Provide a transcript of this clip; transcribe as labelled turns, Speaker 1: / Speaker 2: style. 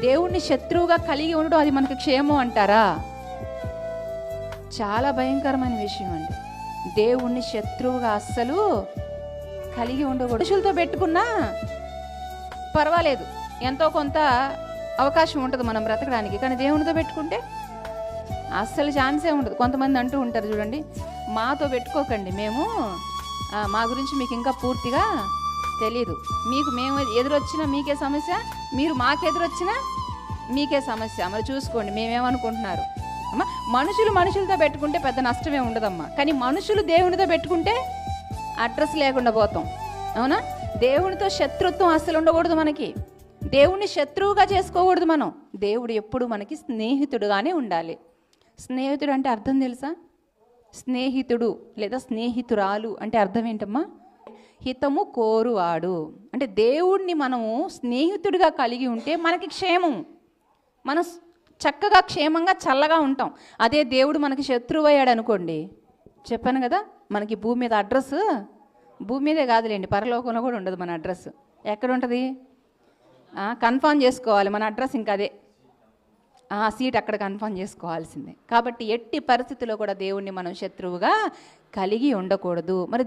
Speaker 1: దేవుణ్ణి శత్రువుగా కలిగి ఉండడం అది మనకు క్షేమం అంటారా? చాలా భయంకరమైన విషయం అండి. దేవుణ్ణి శత్రువుగా అస్సలు కలిగి ఉండకూడదు. మనుషులతో పెట్టుకున్నా పర్వాలేదు, ఎంతో కొంత అవకాశం ఉంటుంది మనం బ్రతకడానికి. కానీ దేవునితో పెట్టుకుంటే అస్సలు ఛాన్సే ఉండదు. కొంతమంది అంటూ ఉంటారు చూడండి, మాతో పెట్టుకోకండి, మా గురించి మీకు ఇంకా పూర్తిగా తెలీదు, మేము ఎదురొచ్చినా మీకే సమస్య, మీరు మాకెదురొచ్చినా మీకే సమస్య, మరి చూసుకోండి మేమేమనుకుంటున్నారు. అమ్మా, మనుషులతో పెట్టుకుంటే పెద్ద నష్టమే ఉండదమ్మా. కానీ మనుషులు దేవునితో పెట్టుకుంటే అడ్రస్ లేకుండా పోతాం. అవునా? దేవునితో శత్రుత్వం అస్సలు ఉండకూడదు. మనకి దేవుణ్ణి శత్రువుగా చేసుకోకూడదు. మనం దేవుడు ఎప్పుడు మనకి స్నేహితుడుగానే ఉండాలి. స్నేహితుడు అంటే అర్థం తెలుసా? స్నేహితుడు లేదా స్నేహితురాలు అంటే అర్థం ఏంటమ్మా? హితము కోరువాడు. అంటే దేవుణ్ణి మనము స్నేహితుడిగా కలిగి ఉంటే మనకి క్షేమం, మనం చక్కగా క్షేమంగా చల్లగా ఉంటాం. అదే దేవుడు మనకి శత్రువు అయ్యాడు అనుకోండి, చెప్పాను కదా, మనకి భూమి మీద అడ్రస్, భూమి మీదే కాదులేండి, పరలోకంలో కూడా ఉండదు మన అడ్రస్. ఎక్కడ ఉంటుంది? కన్ఫర్మ్ చేసుకోవాలి మన అడ్రస్, ఇంకా అదే సీట్ అక్కడ కన్ఫర్మ్ చేసుకోవాల్సిందే. కాబట్టి ఎట్టి పరిస్థితుల్లో కూడా దేవుణ్ణి మనం శత్రువుగా కలిగి ఉండకూడదు. మరి